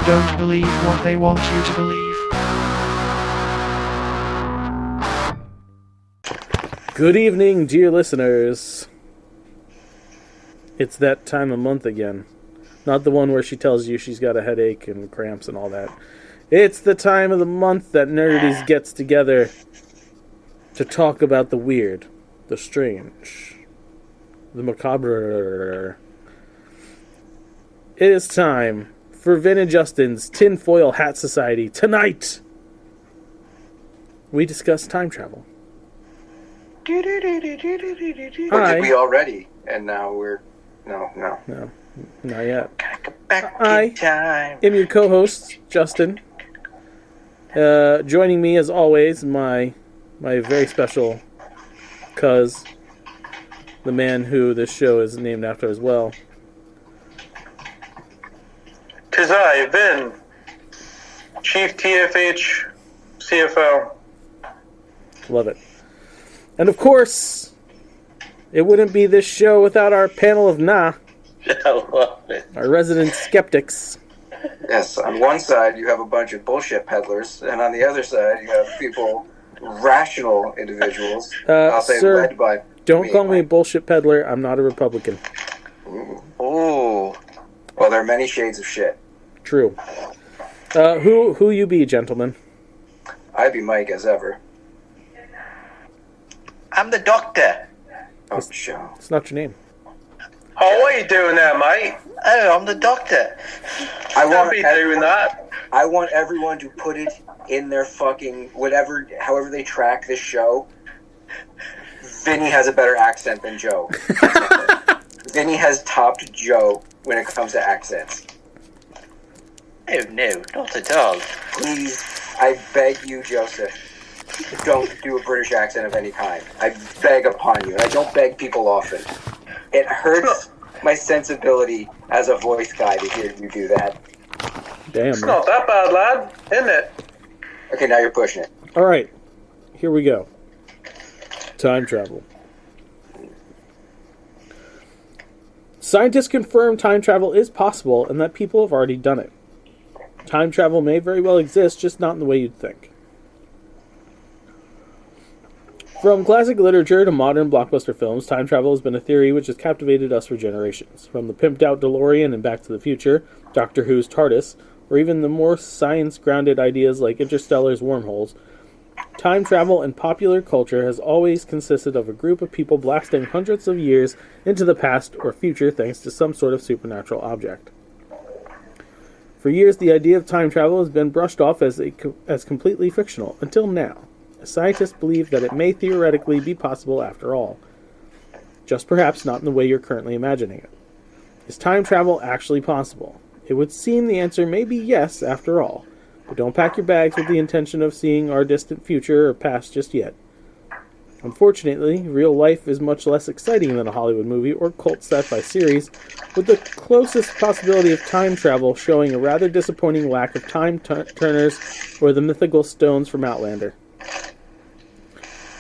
Don't believe what they want you to believe. Good evening, dear listeners. It's that time of month again. Not the one where she tells you she's got a headache and cramps and all that. It's the time of the month that Nerdies gets together to talk about the weird, the strange, the macabre. It is time for Vin and Justin's Tinfoil Hat Society. Tonight, we discuss time travel. Or did we already? And now we're... No. No, not yet. Gotta go back I in time. am your co-host, Justin. Joining me, as always, my very special cuz, the man who this show is named after as well. 'Tis I, Vin, Chief TFH CFO. Love it. And of course, it wouldn't be this show without our panel of I love it. our resident skeptics. Yes, on one side you have a bunch of bullshit peddlers, and on the other side you have people, rational individuals, I'll say sir, led by Don't call me a bullshit peddler. I'm not a Republican. Ooh. Well, there are many shades of shit. True. Who you be, gentlemen? I be Mike as ever. I'm the doctor. Oh, Joe. It's not your name. Oh, what are you doing there, mate? Oh, I'm the doctor. Don't be doing that. I want everyone to put it in their fucking whatever, however they track this show. Vinny has a better accent than Joe. Vinny has topped Joe when it comes to accents. Oh, no, not at all. Please, I beg you, Joseph, don't do a British accent of any kind. I beg upon you, and I don't beg people often. It hurts my sensibility as a voice guy to hear you do that. Damn. It's not that bad, lad, isn't it? Okay, now you're pushing it. All right, here we go. Time travel. Scientists confirm time travel is possible and that people have already done it. Time travel may very well exist, just not in the way you'd think. From classic literature to modern blockbuster films, time travel has been a theory which has captivated us for generations. From the pimped-out DeLorean in Back to the Future, Doctor Who's TARDIS, or even the more science-grounded ideas like Interstellar's wormholes, time travel in popular culture has always consisted of a group of people blasting hundreds of years into the past or future thanks to some sort of supernatural object. For years, the idea of time travel has been brushed off as completely fictional, until now. Scientists believe that it may theoretically be possible after all. Just perhaps not in the way you're currently imagining it. Is time travel actually possible? It would seem the answer may be yes, after all. But don't pack your bags with the intention of seeing our distant future or past just yet. Unfortunately, real life is much less exciting than a Hollywood movie or cult sci-fi series, with the closest possibility of time travel showing a rather disappointing lack of time turners or the mythical stones from Outlander.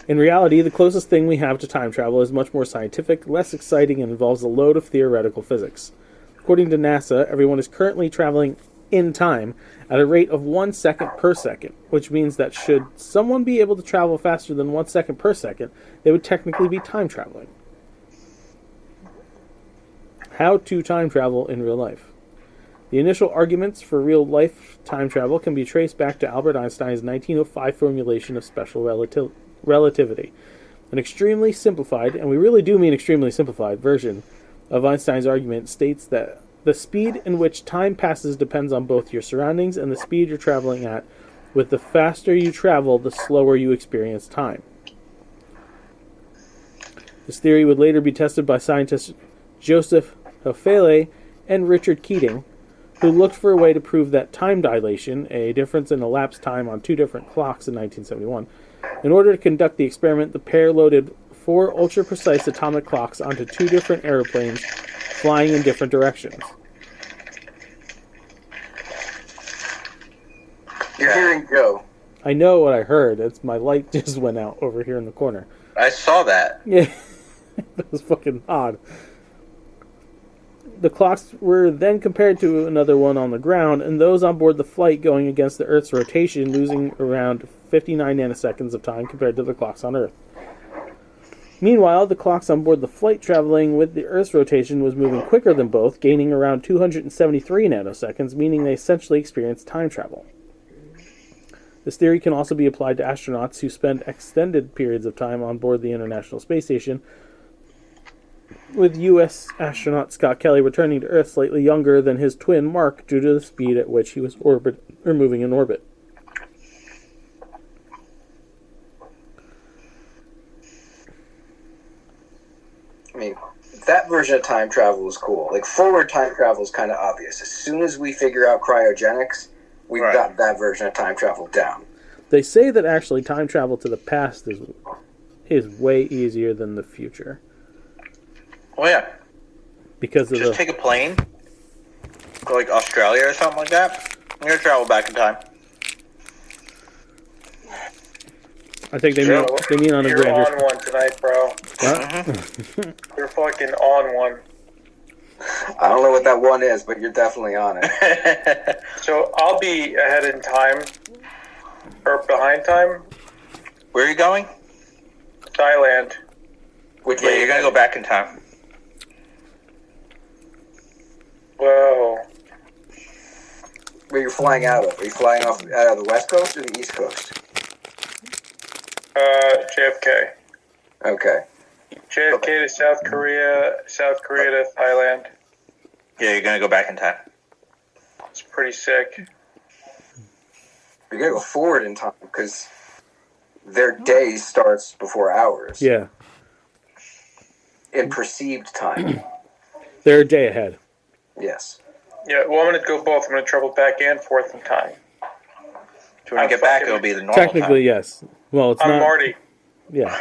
In reality, the closest thing we have to time travel is much more scientific, less exciting, and involves a load of theoretical physics. According to NASA, everyone is currently traveling in time at a rate of 1 second per second, which means that should someone be able to travel faster than 1 second per second, they would technically be time traveling. How to time travel in real life. The initial arguments for real-life time travel can be traced back to Albert Einstein's 1905 formulation of special relativity. An extremely simplified, and we really do mean extremely simplified, version of Einstein's argument states that the speed in which time passes depends on both your surroundings and the speed you're traveling at. With the faster you travel, the slower you experience time. This theory would later be tested by scientists Joseph Hofele and Richard Keating, who looked for a way to prove that time dilation, a difference in elapsed time on two different clocks in 1971. In order to conduct the experiment, the pair loaded 4 ultra-precise atomic clocks onto 2 different aeroplanes flying in different directions. You're hearing Joe. I know what I heard. It's my light just went out over here in the corner. I saw that. Yeah, that was fucking odd. The clocks were then compared to another one on the ground, and those on board the flight going against the Earth's rotation, losing around 59 nanoseconds of time compared to the clocks on Earth. Meanwhile, the clocks on board the flight traveling with the Earth's rotation was moving quicker than both, gaining around 273 nanoseconds, meaning they essentially experienced time travel. This theory can also be applied to astronauts who spend extended periods of time on board the International Space Station, with U.S. astronaut Scott Kelly returning to Earth slightly younger than his twin Mark due to the speed at which he was moving in orbit. I mean, that version of time travel is cool. Like, forward time travel is kind of obvious. As soon as we figure out cryogenics, we've got that version of time travel down. They say that actually time travel to the past is way easier than the future. Oh yeah. Because of Just take a plane, go like Australia or something like that. I'm gonna travel back in time. I think they mean on a You're grander. on one tonight, bro. What? You're fucking on one. I don't know what that one is, but you're definitely on it. So I'll be ahead in time, or behind time. Where are you going? Thailand. Which Yeah, way you're gonna go back in time. Whoa. Where you're flying out of? Are you flying off out of the West Coast or the East Coast? JFK. Okay. JFK to South Korea to Thailand. Yeah, you're gonna go back in time. It's pretty sick. You're going to go forward in time because their day starts before ours. Yeah. In perceived time. They're a day ahead. Yes. Yeah, well, I'm going to go both. I'm going to travel back and forth in time. So when you get back, it'll be the normal Technically, time. yes. Well, it's I'm not. Marty. Yeah.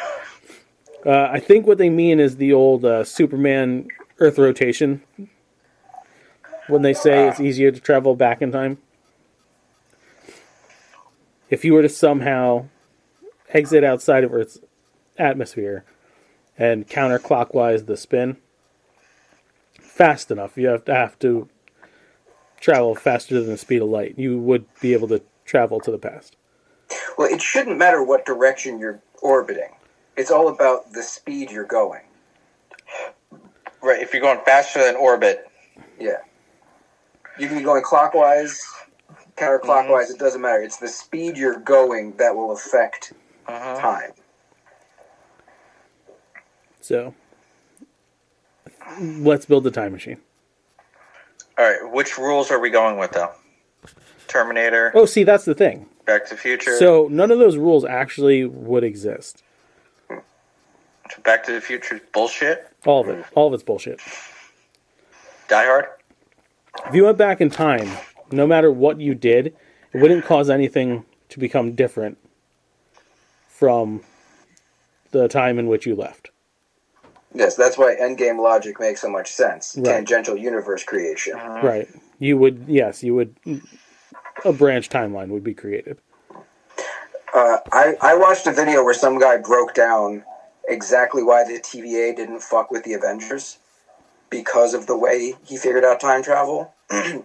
I think what they mean is the old Superman Earth rotation. When they say it's easier to travel back in time. If you were to somehow exit outside of Earth's atmosphere and counterclockwise the spin fast enough, you have to travel faster than the speed of light. You would be able to travel to the past. Well, it shouldn't matter what direction you're orbiting. It's all about the speed you're going. Right, if you're going faster than orbit. Yeah. You can be going clockwise, counterclockwise, it doesn't matter. It's the speed you're going that will affect time. So, let's build the time machine. Alright, which rules are we going with, though? Terminator, Oh, see, that's the thing. Back to the Future. So, none of those rules actually would exist. Back to the Future is bullshit. All of it. All of it's bullshit. Die Hard? If you went back in time, no matter what you did, it wouldn't cause anything to become different from the time in which you left. Yes, that's why endgame logic makes so much sense. Right. Tangential universe creation. Right. You would, a branch timeline would be created. I watched a video where some guy broke down exactly why the TVA didn't fuck with the Avengers because of the way he figured out time travel.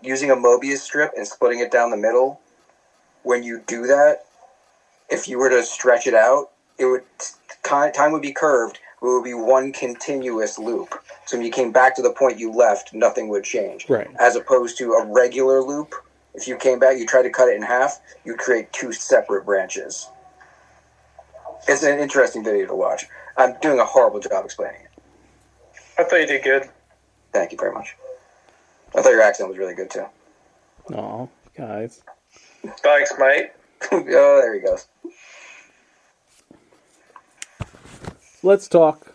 Using a Mobius strip and splitting it down the middle. When you do that, if you were to stretch it out, time would be curved. It would be one continuous loop. So when you came back to the point you left, nothing would change. Right. As opposed to a regular loop, if you came back, you tried to cut it in half, you'd create two separate branches. It's an interesting video to watch. I'm doing a horrible job explaining it. I thought you did good. Thank you very much. I thought your accent was really good, too. Aw, guys. Thanks, mate. Oh, there he goes. Let's talk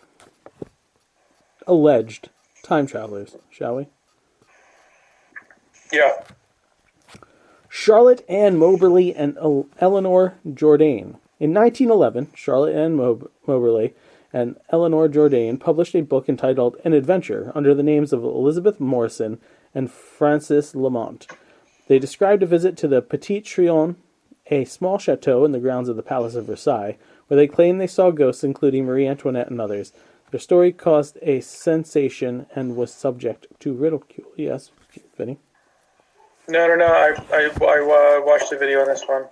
alleged time travelers, shall we? Yeah. Charlotte Ann Moberly and Eleanor Jourdain. In 1911, Charlotte Ann Moberly and Eleanor Jourdain published a book entitled An Adventure under the names of Elizabeth Morrison and Francis Lamont. They described a visit to the Petit Trianon, a small chateau in the grounds of the Palace of Versailles, where they claimed they saw ghosts, including Marie Antoinette and others. Their story caused a sensation and was subject to ridicule. Yes, Vinny? No. I watched the video on this one.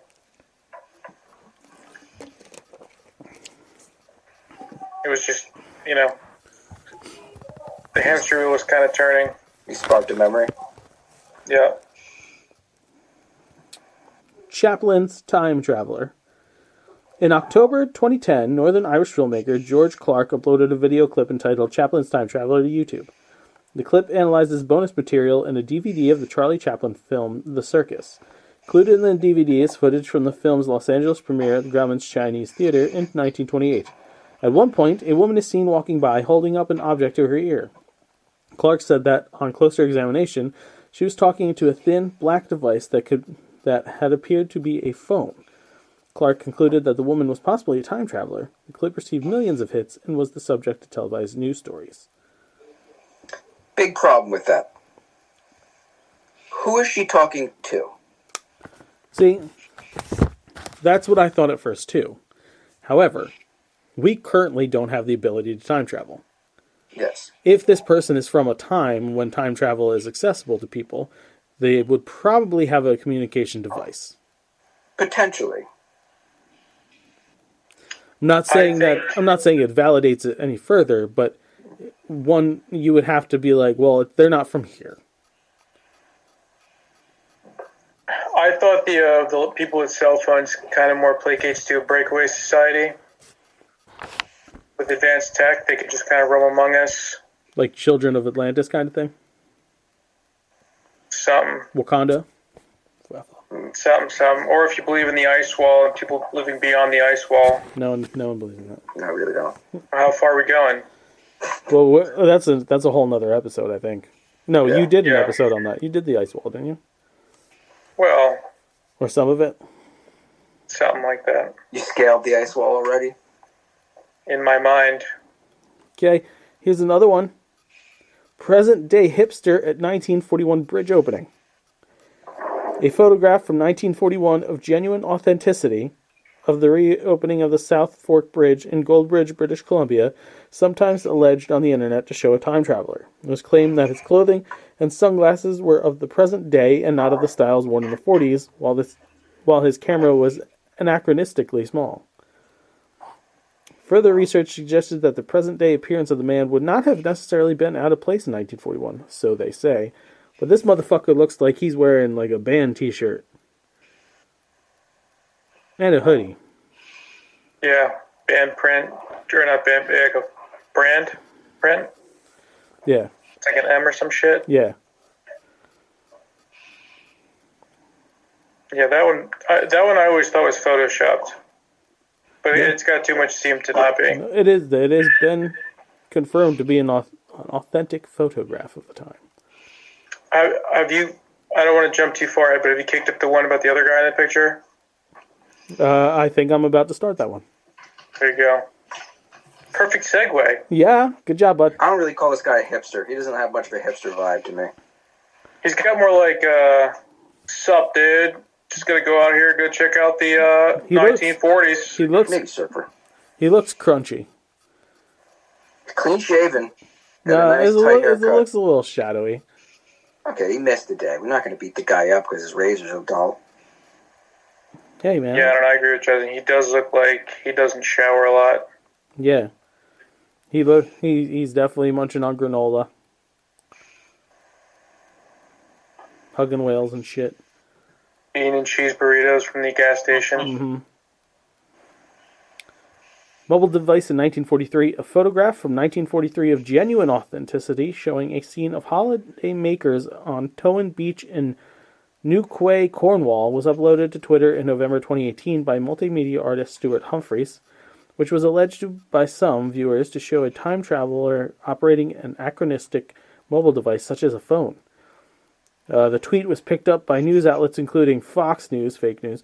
It was just, the hamster wheel was kind of turning. You sparked a memory. Yeah. Chaplin's Time Traveler. In October 2010, Northern Irish filmmaker George Clark uploaded a video clip entitled Chaplin's Time Traveler to YouTube. The clip analyzes bonus material in a DVD of the Charlie Chaplin film The Circus. Included in the DVD is footage from the film's Los Angeles premiere at the Grauman's Chinese Theater in 1928. At one point, a woman is seen walking by holding up an object to her ear. Clark said that, on closer examination, she was talking to a thin, black device that had appeared to be a phone. Clark concluded that the woman was possibly a time traveler. The clip received millions of hits and was the subject of televised news stories. Big problem with that. Who is she talking to? See, that's what I thought at first, too. However, we currently don't have the ability to time travel. Yes. If this person is from a time when time travel is accessible to people, they would probably have a communication device. Potentially. I'm not saying it validates it any further, but one, you would have to be like, well, they're not from here. I thought the people with cell phones kind of more placates to a breakaway society. With advanced tech, they could just kind of roam among us. Like Children of Atlantis kind of thing? Something. Wakanda? Something. Or if you believe in the ice wall and people living beyond the ice wall. No one believes in that. No, I really don't. How far are we going? Well, that's a whole nother episode, I think. No, Yeah. you did an episode on that. You did the ice wall, didn't you? Well, Or some of it? something like that. You scaled the ice wall already? In my mind. Okay, here's another one. Present-day hipster at 1941 bridge opening. A photograph from 1941 of genuine authenticity of the reopening of the South Fork Bridge in Goldbridge, British Columbia, sometimes alleged on the internet to show a time traveler. It was claimed that his clothing and sunglasses were of the present day and not of the styles worn in the 40s, while his camera was anachronistically small. Further research suggested that the present-day appearance of the man would not have necessarily been out of place in 1941, so they say. But this motherfucker looks like he's wearing like a band t-shirt. And a hoodie. Yeah, band print. Or not band, like a brand print. Yeah. It's like an M or some shit. Yeah. Yeah, that one I always thought was photoshopped. But it's got too much seem to not be. It has been confirmed to be an authentic photograph of the time. Have you, I don't want to jump too far ahead, but have you kicked up the one about the other guy in the picture? I think I'm about to start that one. There you go. Perfect segue. Yeah, good job, bud. I don't really call this guy a hipster. He doesn't have much of a hipster vibe to me. He's got more like, sup, dude? Just gonna go out here, go check out the 1940s. Maybe surfer. He looks crunchy. Clean shaven. No, Nice it looks a little shadowy. Okay, he missed the day. We're not going to beat the guy up because his razor's so dull. Hey, man. Yeah, I agree with Justin. He does look like he doesn't shower a lot. Yeah. He's definitely munching on granola. Hugging whales and shit. Bean and cheese burritos from the gas station. Mm-hmm. Mobile device in 1943. A photograph from 1943 of genuine authenticity showing a scene of holiday makers on Towan Beach in Newquay, Cornwall was uploaded to Twitter in November 2018 by multimedia artist Stuart Humphreys, which was alleged by some viewers to show a time traveler operating an anachronistic mobile device such as a phone. The tweet was picked up by news outlets including Fox News, fake news,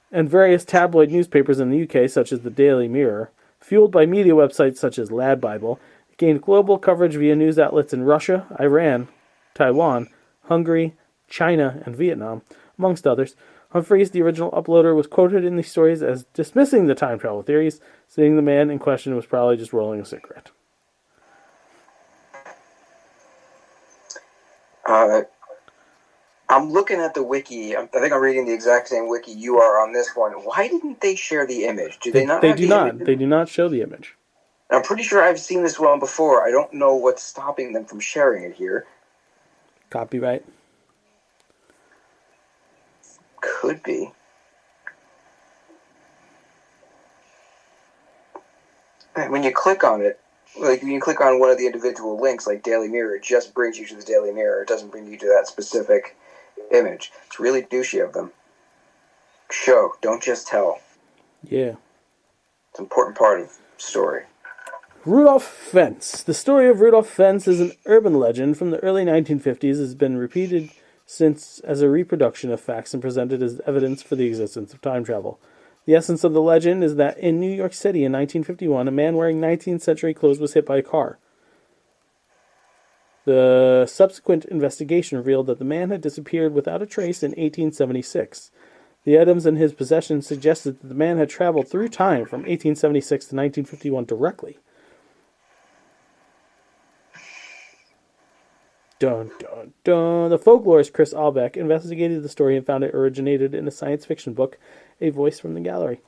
and various tabloid newspapers in the UK such as the Daily Mirror. Fueled by media websites such as Lad Bible, it gained global coverage via news outlets in Russia, Iran, Taiwan, Hungary, China, and Vietnam, amongst others. Humphreys, the original uploader, was quoted in these stories as dismissing the time travel theories, saying the man in question was probably just rolling a cigarette. I'm looking at the wiki. I think I'm reading the exact same wiki you are on this one. Why didn't they share the image? Do they not? They have do the not. image? They do not show the image. I'm pretty sure I've seen this one before. I don't know what's stopping them from sharing it here. Copyright. Could be. When you click on it, like when you click on one of the individual links, like Daily Mirror, it just brings you to the Daily Mirror. It doesn't bring you to that specific image. It's really douchey of them. Show, don't just tell. Yeah. It's an important part of the story. Rudolph Fentz. The story of Rudolph Fentz is an urban legend from the early 1950s. Has been repeated since as a reproduction of facts and presented as evidence for the existence of time travel. The essence of the legend is that in New York City in 1951, a man wearing 19th century clothes was hit by a car. The subsequent investigation revealed that the man had disappeared without a trace in 1876. The items in his possession suggested that the man had traveled through time from 1876 to 1951 directly. Dun, dun, dun. The folklorist Chris Albeck investigated the story and found it originated in a science fiction book, A Voice from the Gallery.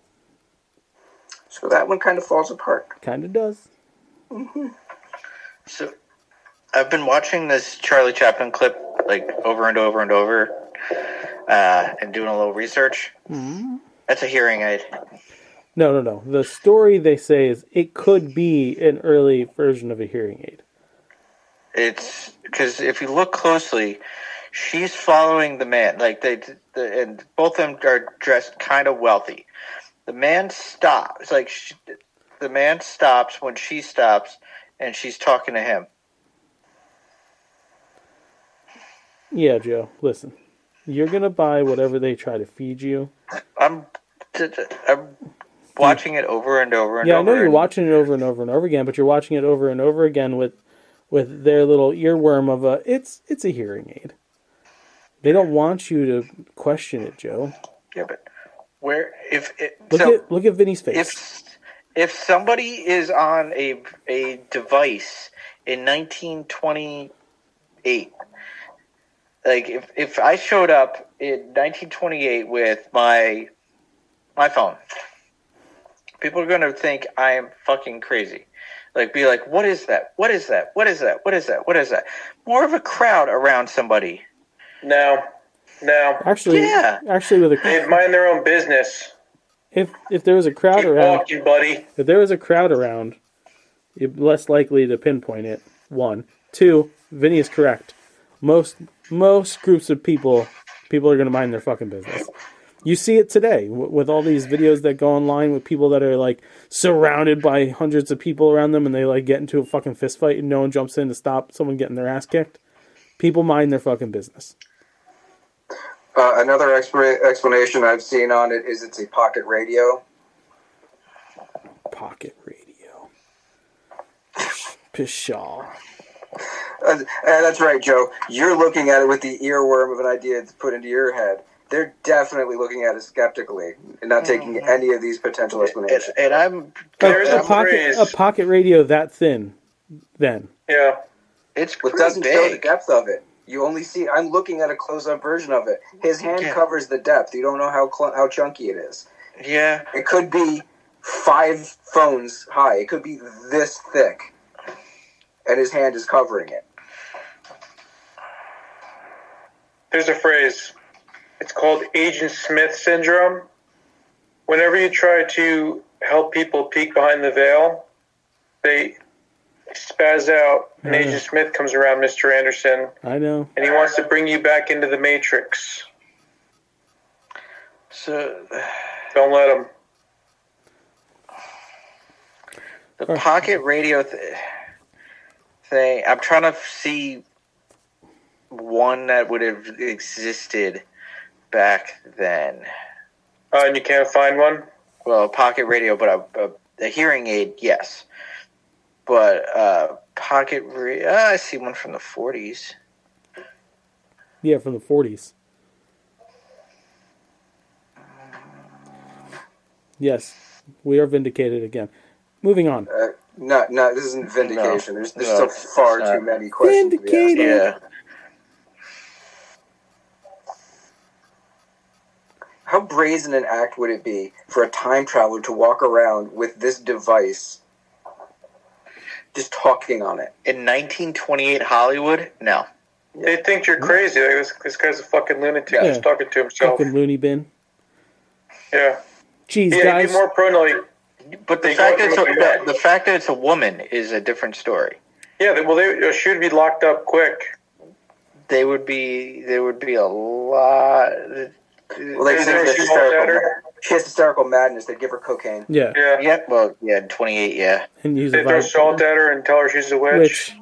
So that one kind of falls apart. Kind of does. Mm-hmm. So, I've been watching this Charlie Chaplin clip like over and over and over, and doing a little research. Mm-hmm. That's a hearing aid. No. The story, they say, is it could be an early version of a hearing aid. It's because if you look closely, she's following the man. Like and both of them are dressed kind of wealthy. The man stops. The man stops when she stops, and she's talking to him. Yeah, Joe. Listen, you're gonna buy whatever they try to feed you. I'm watching it over and over and over. Yeah, I know you're watching it over and over and over again, but you're watching it over and over again with their little earworm of it's a hearing aid. They don't want you to question it, Joe. Yeah, but where look at Vinny's face. If somebody is on a device in 1928, like if I showed up in 1928 with my phone, people are going to think I am fucking crazy. Like, be like, what is that? What is that? What is that? What is that? What is that? More of a crowd around somebody. No. Actually, with they mind their own business. If there was a crowd Keep around, walking, buddy. If there was a crowd around, you're less likely to pinpoint it. 1, 2. Vinny is correct. Most groups of people are going to mind their fucking business. You see it today with all these videos that go online with people that are like surrounded by hundreds of people around them, and they like get into a fucking fist fight and no one jumps in to stop someone getting their ass kicked. People mind their fucking business. Another explanation I've seen on it is it's a pocket radio. Pocket radio. Pshaw. That's right, Joe. You're looking at it with the earworm of an idea to put into your head. They're definitely looking at it skeptically and not taking any of these potential explanations. And there's a pocket radio that thin. Then yeah, it doesn't show the depth of it. You only see. I'm looking at a close-up version of it. His hand covers the depth. You don't know how chunky it is. Yeah, it could be 5 phones high. It could be this thick, and his hand is covering it. There's a phrase. It's called Agent Smith syndrome. Whenever you try to help people peek behind the veil, they spaz out, and Agent Smith comes around, Mr. Anderson. I know. And he wants to bring you back into the Matrix. So, don't let him. The pocket radio thing, I'm trying to see one that would have existed back then. And you can't find one? Well, pocket radio, but a hearing aid, yes. But pocket radio, I see one from the 40s. Yeah, from the 40s. Yes, we are vindicated again. Moving on. No, this isn't vindication. There's still far too many questions. Vindicated. Yeah. how brazen an act would it be for a time traveler to walk around with this device just talking on it? In 1928 Hollywood? No. They think you're crazy. Like, this guy's a fucking lunatic. He's talking to himself. Fucking loony bin. Yeah. Jeez, Yeah, guys. he'd be more prone to, like... But the fact that it's a woman is a different story. Yeah, she would be locked up quick. There would be a lot... Well, they she has hysterical madness. They give her cocaine. Yeah. Yeah, well, yeah, 28, yeah. And use They throw salt at her and tell her she's a witch.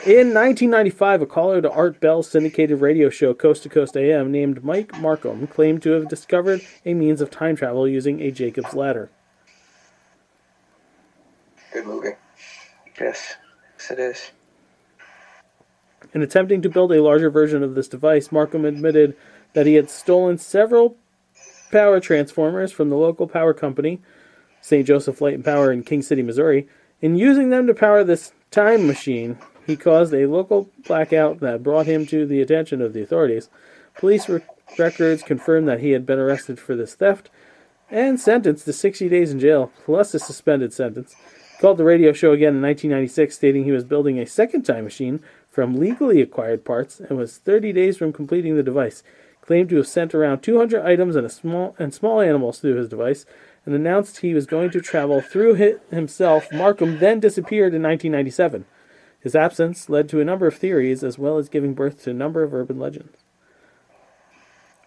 In 1995, a caller to Art Bell's syndicated radio show Coast to Coast AM named Mike Markham claimed to have discovered a means of time travel using a Jacob's ladder. Good movie. Yes, it is. In attempting to build a larger version of this device, Markham admitted that he had stolen several power transformers from the local power company, St. Joseph Light and Power in King City, Missouri. In using them to power this time machine, he caused a local blackout that brought him to the attention of the authorities. Police records confirmed that he had been arrested for this theft and sentenced to 60 days in jail, plus a suspended sentence. He called the radio show again in 1996, stating he was building a second time machine from legally acquired parts and was 30 days from completing the device. He claimed to have sent around 200 items and small animals through his device and announced he was going to travel through it himself. Markham then disappeared in 1997. His absence led to a number of theories, as well as giving birth to a number of urban legends.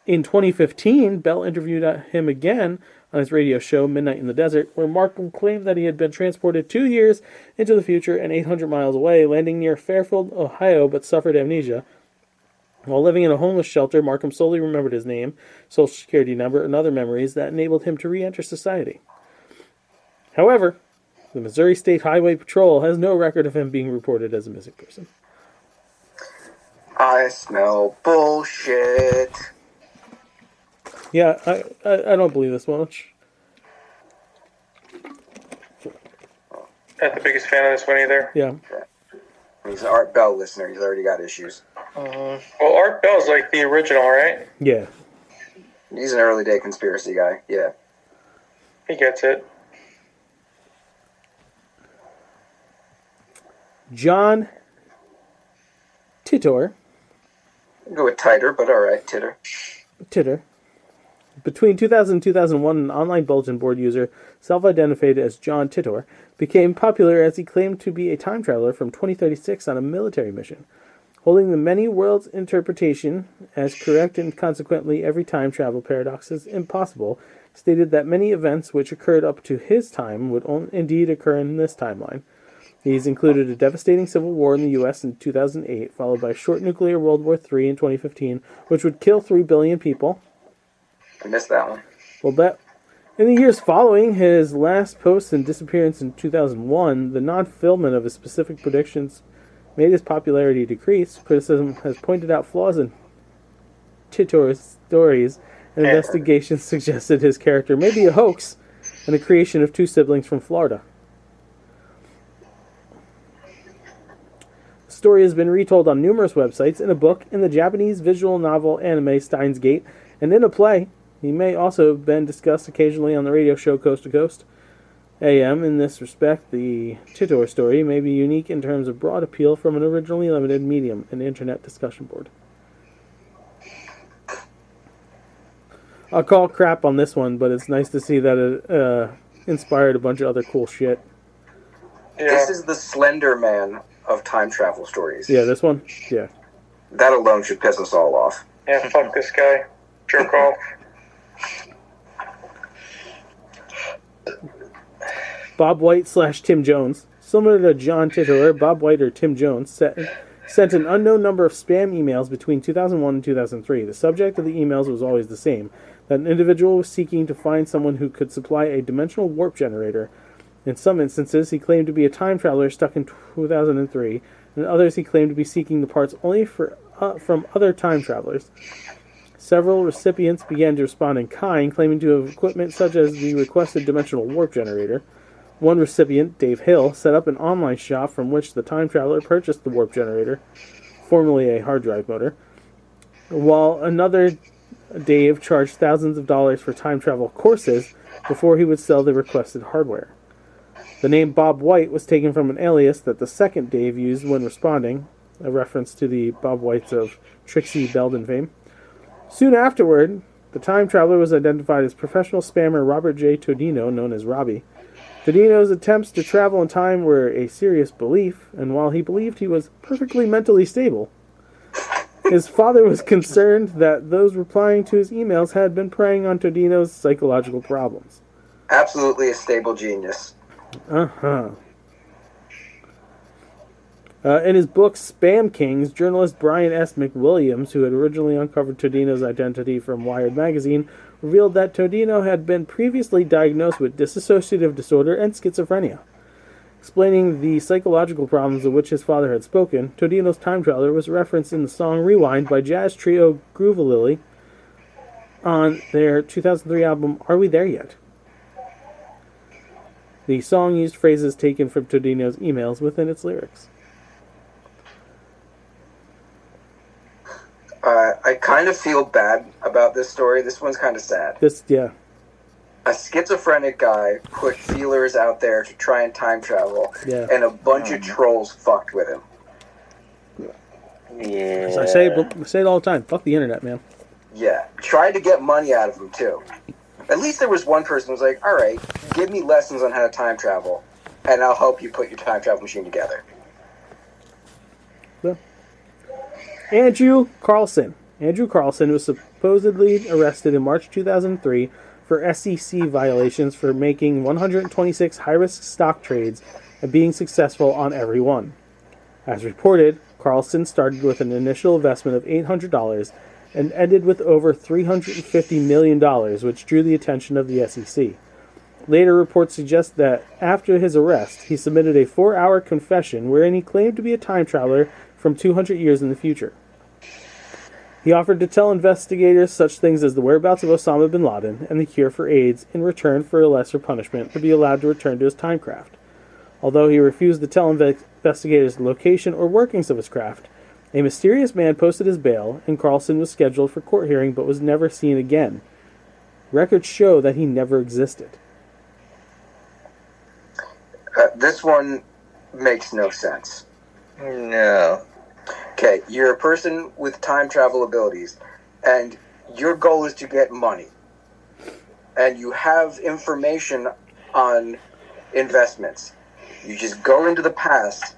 In 2015, Bell interviewed him again on his radio show, Midnight in the Desert, where Markham claimed that he had been transported 2 years into the future and 800 miles away, landing near Fairfield, Ohio, but suffered amnesia. While living in a homeless shelter, Markham solely remembered his name, social security number, and other memories that enabled him to re-enter society. However, the Missouri State Highway Patrol has no record of him being reported as a missing person. I smell bullshit. Yeah, I don't believe this much. Not the biggest fan of this one either. Yeah. He's an Art Bell listener. He's already got issues. Well, Art Bell's like the original, right? Yeah. He's an early day conspiracy guy. Yeah. He gets it. John Titor. Go with tighter, but alright, Titter. Between 2000 and 2001, an online bulletin board user, self-identified as John Titor, became popular as he claimed to be a time traveler from 2036 on a military mission. Holding the many worlds interpretation as correct and consequently every time travel paradox is impossible, stated that many events which occurred up to his time would indeed occur in this timeline. These included a devastating civil war in the U.S. in 2008, followed by a short nuclear World War III in 2015, which would kill 3 billion people. I missed that one. Well, that in the years following his last post and disappearance in 2001, the non-fulfillment of his specific predictions made his popularity decrease. Criticism has pointed out flaws in Titor's stories, and investigations suggested his character may be a hoax and the creation of 2 siblings from Florida. The story has been retold on numerous websites, in a book, in the Japanese visual novel anime Steins Gate, and in a play. He may also have been discussed occasionally on the radio show Coast to Coast AM. In this respect, the Titor story may be unique in terms of broad appeal from an originally limited medium, an internet discussion board. I'll call crap on this one, but it's nice to see that it inspired a bunch of other cool shit. Yeah. This is the Slender Man of time travel stories. Yeah, this one? Yeah. That alone should piss us all off. Yeah, fuck this guy. Jerk off. Bob White / Tim Jones. Similar to John Titor, Bob White or Tim Jones sent an unknown number of spam emails between 2001 and 2003. The subject of the emails was always the same, that an individual was seeking to find someone who could supply a dimensional warp generator. In some instances, he claimed to be a time traveler stuck in 2003, and in others he claimed to be seeking the parts only from other time travelers. Several recipients began to respond in kind, claiming to have equipment such as the requested dimensional warp generator. One recipient, Dave Hill, set up an online shop from which the time traveler purchased the warp generator, formerly a hard drive motor, while another Dave charged thousands of dollars for time travel courses before he would sell the requested hardware. The name Bob White was taken from an alias that the second Dave used when responding, a reference to the Bob Whites of Trixie Belden fame. Soon afterward, the time traveler was identified as professional spammer Robert J. Todino, known as Robbie. Todino's attempts to travel in time were a serious belief, and while he believed he was perfectly mentally stable, his father was concerned that those replying to his emails had been preying on Todino's psychological problems. Absolutely a stable genius. Uh-huh. In his book Spam Kings, journalist Brian S. McWilliams, who had originally uncovered Todino's identity from Wired magazine, revealed that Todino had been previously diagnosed with dissociative disorder and schizophrenia. Explaining the psychological problems of which his father had spoken, Todino's time traveler was referenced in the song Rewind by jazz trio Groovalilly on their 2003 album Are We There Yet? The song used phrases taken from Todino's emails within its lyrics. I kind of feel bad about this story. This one's kind of sad. Yeah. A schizophrenic guy put feelers out there to try and time travel, and a bunch of trolls fucked with him. Yeah. As I say it all the time. Fuck the internet, man. Yeah. Tried to get money out of him, too. At least there was one person who was like, all right, give me lessons on how to time travel, and I'll help you put your time travel machine together. Yeah. Andrew Carlson. Andrew Carlson was supposedly arrested in March 2003 for SEC violations for making 126 high-risk stock trades and being successful on every one. As reported, Carlson started with an initial investment of $800 and ended with over $350 million, which drew the attention of the SEC. Later reports suggest that after his arrest, he submitted a 4-hour confession wherein he claimed to be a time traveler from 200 years in the future. He offered to tell investigators such things as the whereabouts of Osama bin Laden and the cure for AIDS in return for a lesser punishment to be allowed to return to his time craft. Although he refused to tell investigators the location or workings of his craft, a mysterious man posted his bail, and Carlson was scheduled for court hearing but was never seen again. Records show that he never existed. This one makes no sense. No. Okay, you're a person with time travel abilities, and your goal is to get money. And you have information on investments. You just go into the past,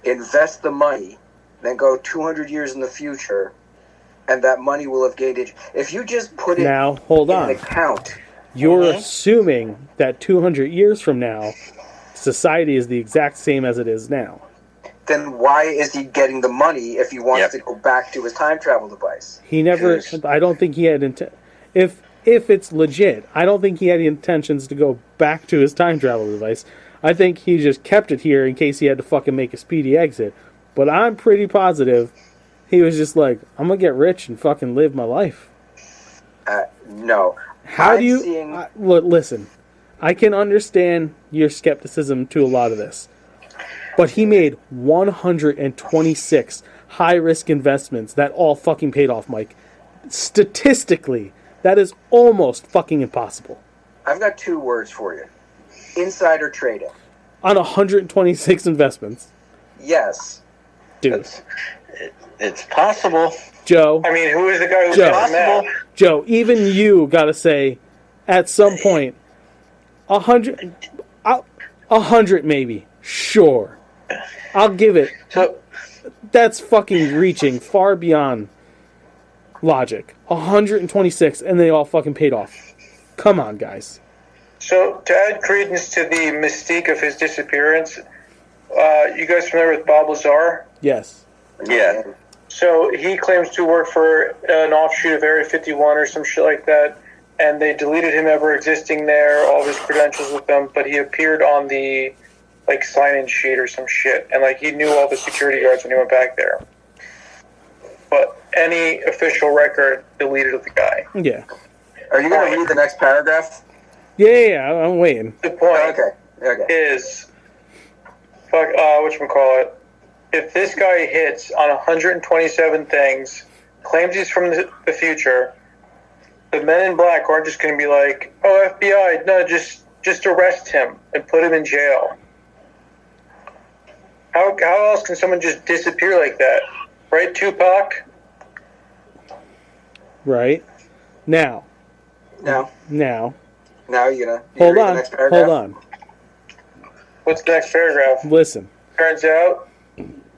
invest the money, then go 200 years in the future, and that money will have gained it. If you just put it now, hold in on. an account... You're assuming that 200 years from now, society is the exact same as it is now. Then why is he getting the money if he wants to go back to his time travel device? He never... I don't think he had... If it's legit, I don't think he had the intentions to go back to his time travel device. I think he just kept it here in case he had to fucking make a speedy exit. But I'm pretty positive he was just like, I'm gonna get rich and fucking live my life. No. How do you... Look, listen, I can understand your skepticism to a lot of this. But he made 126 high-risk investments that all fucking paid off, Mike. Statistically, that is almost fucking impossible. I've got 2 words for you. Insider trading. On 126 investments. Yes. Dude. It's possible. Joe. I mean, who is the guy who's possible? Joe, even you gotta say, at some point, 100 maybe. Sure. I'll give it. So That's fucking reaching far beyond logic. 126, and they all fucking paid off. Come on, guys. So, to add credence to the mystique of his disappearance, you guys familiar with Bob Lazar? Yes. yeah. So, he claims to work for an offshoot of Area 51 or some shit like that, and they deleted him ever existing there, all of his credentials with them, but he appeared on the, sign-in sheet or some shit, and, he knew all the security guards when he went back there. But any official record deleted of the guy. Yeah. Are you going to read the next paragraph? Yeah, I'm waiting. The point Okay. is, whatchamacallit, if this guy hits on 127 things, claims he's from the future, the men in black aren't just going to be like, "Oh, FBI, no, just arrest him and put him in jail." How else can someone just disappear like that? Right, Tupac? Right. Now Now you you hold read the on. next paragraph? What's the next paragraph? Listen. Turns out,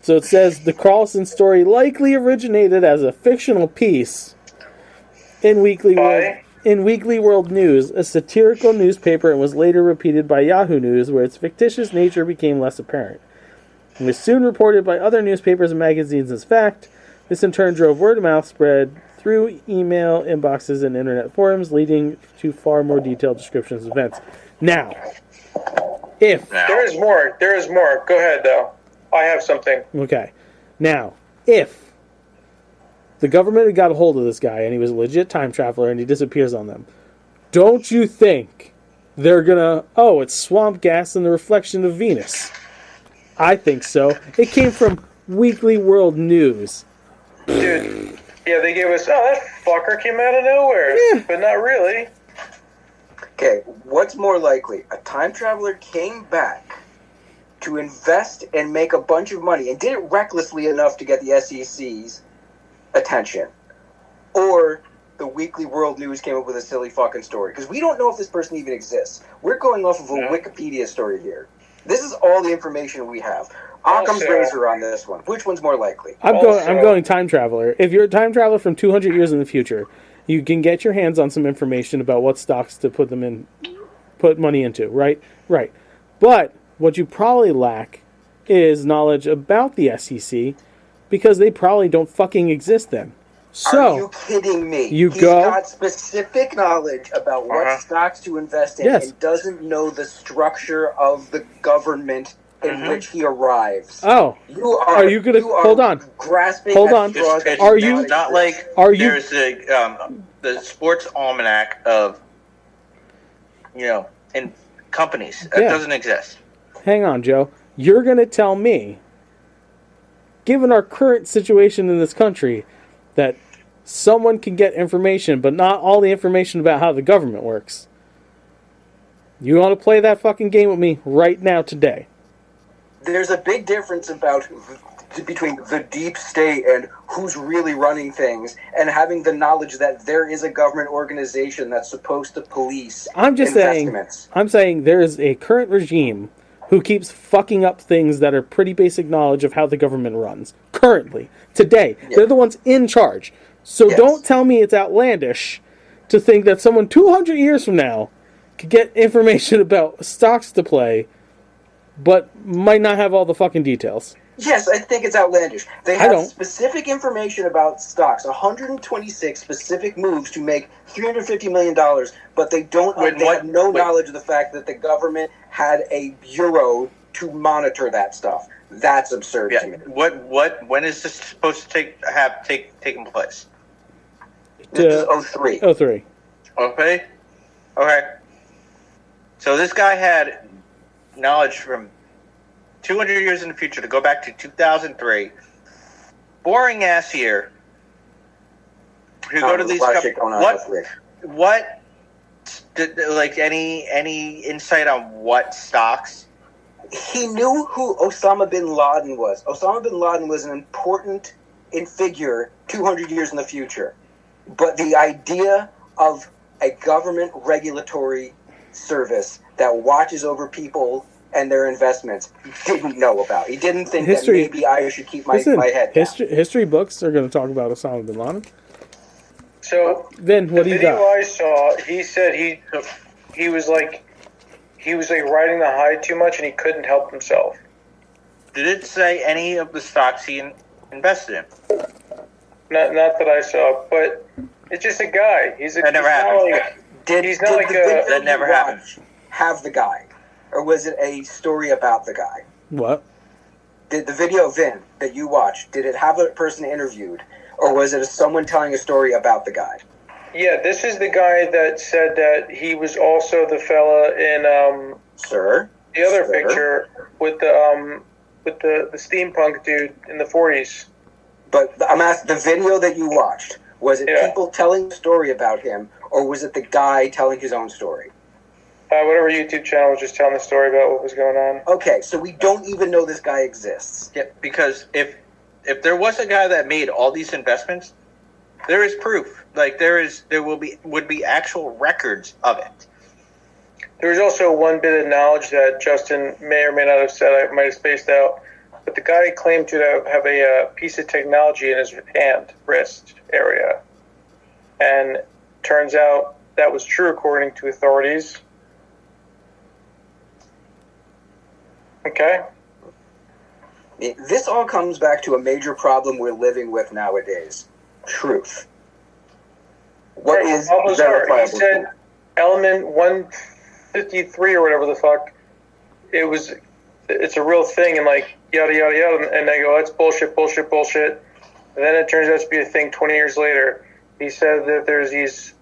So it says the Carlson story likely originated as a fictional piece in Weekly World News, a satirical newspaper, and was later repeated by Yahoo News, where its fictitious nature became less apparent. It was soon reported by other newspapers and magazines as fact. This in turn drove word-of-mouth spread through email inboxes and internet forums, leading to far more detailed descriptions of events. Now, if... there is more. Go ahead, though. I have something. Okay. Now, if the government had got a hold of this guy and he was a legit time traveler and he disappears on them, don't you think they're gonna... Oh, it's swamp gas and the reflection of Venus. I think so. It came from Weekly World News. Dude, yeah, they gave us, that fucker came out of nowhere. Yeah. But not really. Okay, what's more likely? A time traveler came back to invest and make a bunch of money and did it recklessly enough to get the SEC's attention. Or the Weekly World News came up with a silly fucking story. Because we don't know if this person even exists. We're going off of a Wikipedia story here. This is all the information we have. Occam's razor on this one. Which one's more likely? I'm going time traveler. If you're a time traveler from 200 years in the future, you can get your hands on some information about what stocks to put money into, right? Right. But what you probably lack is knowledge about the SEC, because they probably don't fucking exist then. So, are you kidding me? He's got specific knowledge about what stocks to invest in and doesn't know the structure of the government in which he arrives. Oh. Are you going to... Hold on. Grasping hold on. Are you... It's not like there's the sports almanac of, in companies. That doesn't exist. Hang on, Joe. You're going to tell me, given our current situation in this country, that someone can get information, but not all the information about how the government works. You want to play that fucking game with me right now, today? There's a big difference between the deep state and who's really running things, and having the knowledge that there is a government organization that's supposed to police investments. I'm saying there is a current regime who keeps fucking up things that are pretty basic knowledge of how the government runs. Currently. Today. Yeah. They're the ones in charge. So don't tell me it's outlandish to think that someone 200 years from now could get information about stocks to play, but might not have all the fucking details. Yes, I think it's outlandish. They have specific information about stocks, 126 specific moves to make $350 million, but they have no knowledge of the fact that the government had a bureau to monitor that stuff. That's absurd to me. When is this supposed to have taken place? This is 03. 03. Okay. So this guy had knowledge from 200 years in the future to go back to 2003. Boring ass year. You go to these what like any insight on what stocks? He knew who Osama bin Laden was. Osama bin Laden was an important figure 200 years in the future. But the idea of a government regulatory service that watches over people and their investments, he didn't know about. He didn't think that maybe I should keep my head down. History books are going to talk about Osama bin Laden. So then what do you got? The video I saw, he said he was like riding the high too much and he couldn't help himself. Did it say any of the stocks he invested in? Not that I saw, but it's just a guy. That never happened. That never happened. Have the guy, or was it a story about the guy? What? Did the video Vin that you watched? Did it have a person interviewed, or was it someone telling a story about the guy? Yeah, this is the guy that said that he was also the fella in the other picture with the steampunk dude in the 40s. But I'm asking, the video that you watched, Was it Yeah. people telling a story about him, or was it the guy telling his own story? Whatever YouTube channel was just telling the story about what was going on. Okay, so we don't even know this guy exists. Yeah, because if there was a guy that made all these investments, there is proof. Like would be actual records of it. There was also one bit of knowledge that Justin may or may not have said. I might have spaced out. But the guy claimed to have a piece of technology in his wrist area. And turns out that was true according to authorities. Okay. This all comes back to a major problem we're living with nowadays. Truth. What Right, is Bob Lazar, verifiable? he said element 153 or whatever the fuck, it's a real thing, and like yada yada yada, and they go, that's bullshit, bullshit, bullshit. And then it turns out to be a thing 20 years later. He said that there's these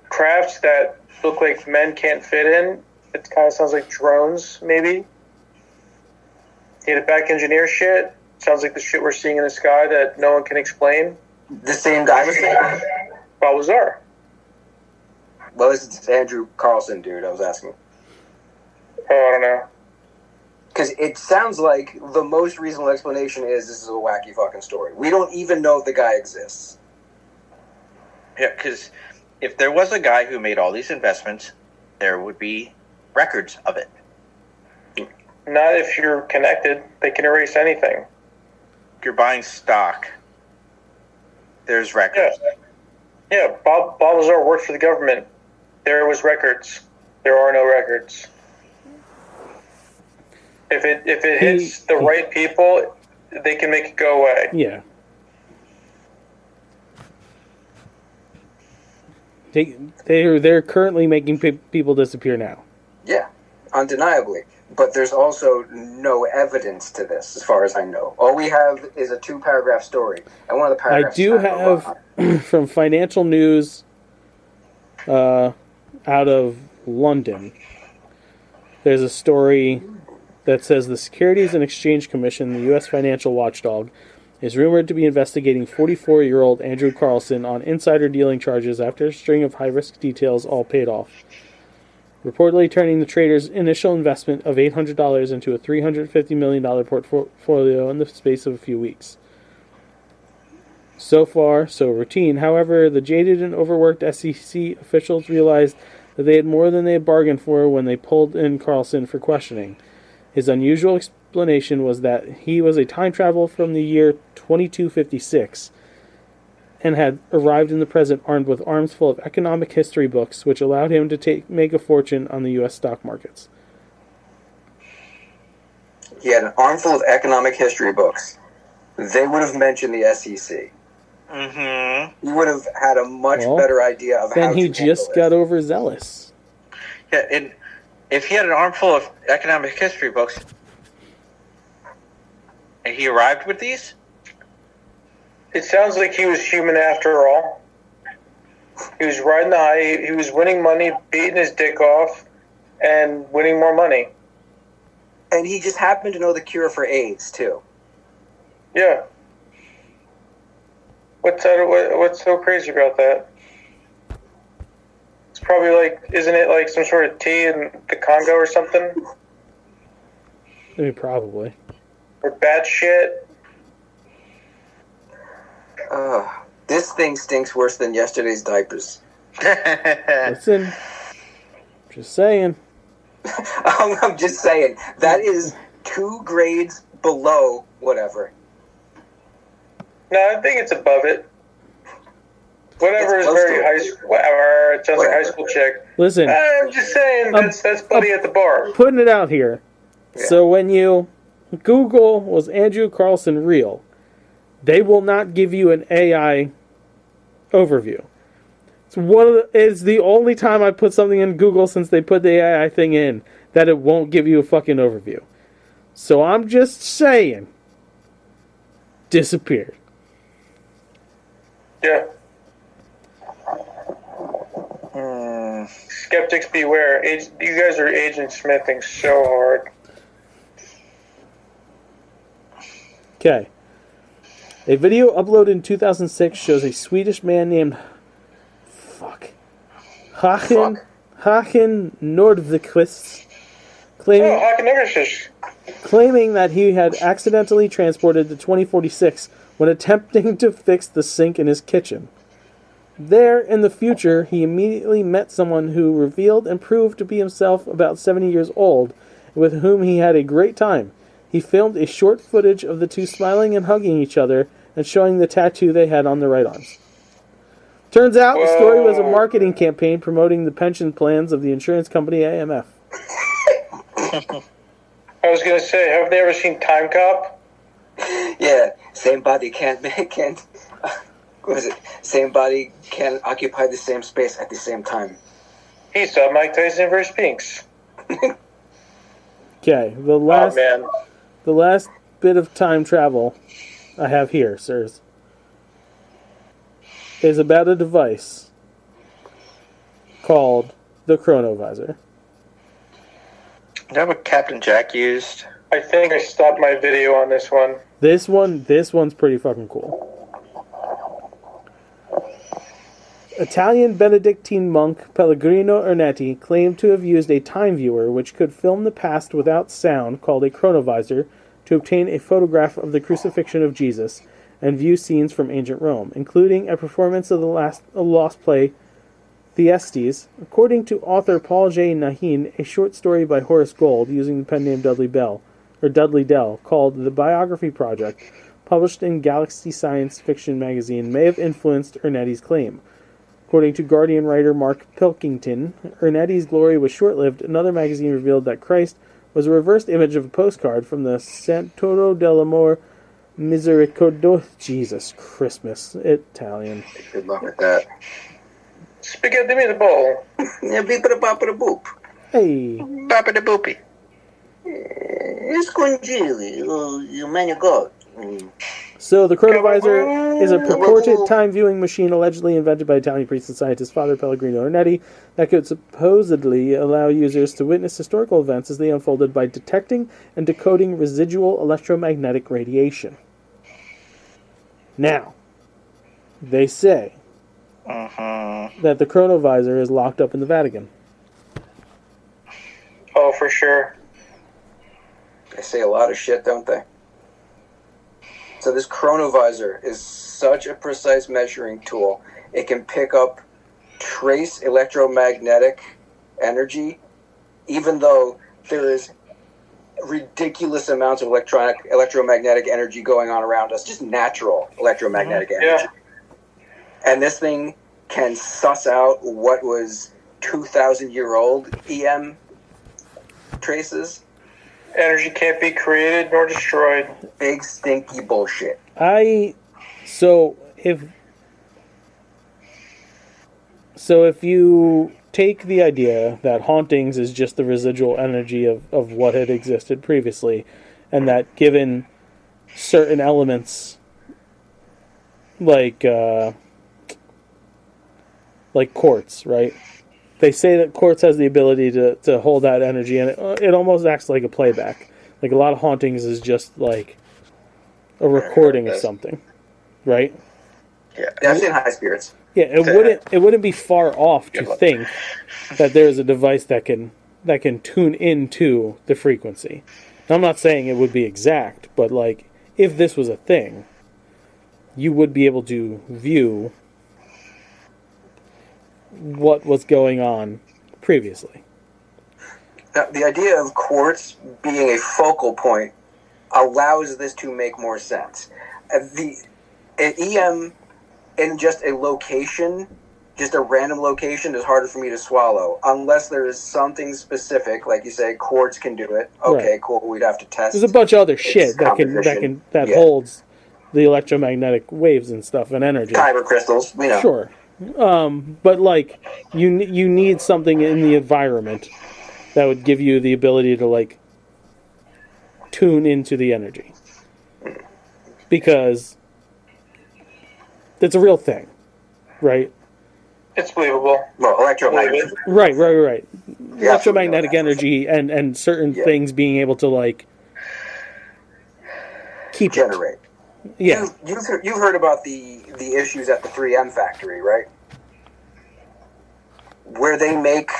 crafts that look like men can't fit in. It kind of sounds like drones, maybe. He had a back engineer shit. Sounds like the shit we're seeing in the sky that no one can explain. The same guy was saying? Bob Lazar. Well, this is Andrew Carlson, dude. I was asking. Oh, I don't know. Because it sounds like the most reasonable explanation is this is a wacky fucking story. We don't even know if the guy exists. Yeah, because if there was a guy who made all these investments, there would be records of it. Not if you're connected. They can erase anything. If you're buying stock, there's records. Yeah, Bob Lazar worked for the government. There was records. There are no records. If it hits the right people, they can make it go away. Yeah. They're currently making people disappear now. Yeah, undeniably. But there's also no evidence to this, as far as I know. All we have is a 2-paragraph story. And one of the I paragraphs do is kind of have from Financial News out of London. There's a story that says the Securities and Exchange Commission, the U.S. financial watchdog, is rumored to be investigating 44-year-old Andrew Carlson on insider dealing charges after a string of high-risk details all paid off, reportedly turning the trader's initial investment of $800 into a $350 million portfolio in the space of a few weeks. So far, so routine. However, the jaded and overworked SEC officials realized that they had more than they had bargained for when they pulled in Carlson for questioning. His unusual explanation was that he was a time traveler from the year 2256 and had arrived in the present armed with arms full of economic history books, which allowed him to make a fortune on the U.S. stock markets. He had an armful of economic history books. They would have mentioned the SEC. Mm-hmm. He would have had a much better idea of how to Then he handle just it. got overzealous. Yeah, and if he had an armful of economic history books, and he arrived with these, It sounds like he was human after all. He was riding the high. He was winning money, beating his dick off, and winning more money. And he just happened to know the cure for AIDS, too. Yeah. What's so crazy about that? It's probably like, isn't it like some sort of tea in the Congo or something? I mean, probably. Or bat shit? This thing stinks worse than yesterday's diapers. Listen, just saying. I'm just saying. That is 2 grades below whatever. No, I think it's above it. Whatever It's is close very to high it. school. Whatever. It sounds like Whatever. high school chick. Listen, I'm just saying, that's Buddy at the bar. putting it out here. Yeah. So when you Google was Andrew Carlson real, they will not give you an AI overview. It's the only time I put something in Google since they put the AI thing in that it won't give you a fucking overview. So I'm just saying, disappeared. Yeah. Skeptics beware. You guys are Agent Smithing so hard. Okay. A video uploaded in 2006 shows a Swedish man named Hagen Nordqvist claiming that he had accidentally transported to 2046 when attempting to fix the sink in his kitchen. There, in the future, he immediately met someone who revealed and proved to be himself about 70 years old, with whom he had a great time. He filmed a short footage of the two smiling and hugging each other and showing the tattoo they had on their right arms. Turns out the story was a marketing campaign promoting the pension plans of the insurance company AMF. I was going to say, have they ever seen Time Cop? Yeah, same body can't what is it? Same body can occupy the same space at the same time. He saw Mike Tyson versus Pinks. Okay, the last bit of time travel I have here, sirs, is about a device called the Chronovisor. Is that what Captain Jack used? I think I stopped my video on this one. This one's pretty fucking cool. Italian Benedictine monk Pellegrino Ernetti claimed to have used a time viewer which could film the past without sound, called a chronovisor, to obtain a photograph of the crucifixion of Jesus and view scenes from ancient Rome, including a performance of the lost play Thyestes. According to author Paul J. Nahin, a short story by Horace Gold using the pen name Dudley Dell, called The Biography Project, published in Galaxy Science Fiction magazine, may have influenced Ernetti's claim. According to Guardian writer Mark Pilkington, Ernetti's glory was short-lived. Another magazine revealed that Christ was a reversed image of a postcard from the Santoro dell'Amor Misericordioso. Jesus Christmas, Italian. Good luck with that. Spaghetti meatball. Yeah, beep it bop it a boop. Hey. Bop it a boopy. It's congeli. You man you go. So the chronovisor is a purported time-viewing machine allegedly invented by Italian priest and scientist Father Pellegrino Ernetti that could supposedly allow users to witness historical events as they unfolded by detecting and decoding residual electromagnetic radiation. Now, they say that the chronovisor is locked up in the Vatican. Oh, for sure. They say a lot of shit, don't they? So this chronovisor is such a precise measuring tool. It can pick up trace electromagnetic energy, even though there is ridiculous amounts of electromagnetic energy going on around us, just natural electromagnetic energy. Yeah. And this thing can suss out what was 2,000-year-old EM traces. Energy can't be created nor destroyed. Big stinky bullshit. So if you take the idea that hauntings is just the residual energy of what had existed previously, and that given certain elements like quartz, right? They say that quartz has the ability to hold that energy, and it almost acts like a playback. Like a lot of hauntings is just like a recording of something, right? Yeah, I've seen High Spirits. Yeah, it wouldn't be far off to think that there is a device that can tune into the frequency. Now, I'm not saying it would be exact, but like if this was a thing, you would be able to view what was going on previously. Now, the idea of quartz being a focal point allows this to make more sense. An EM in just a location, just a random location, is harder for me to swallow unless there is something specific, like you say, quartz can do it. Okay, right. Cool. We'd have to test. There's a bunch of other shit that holds the electromagnetic waves and stuff and energy. Kyber crystals, we know. Sure. But like you need something in the environment that would give you the ability to like tune into the energy, because it's a real thing, right? It's believable. Well, electromagnetic. Right. Yeah, electromagnetic energy and certain things being able to like keep generate. Yeah. You've heard about the issues at the 3M factory, right? Where they make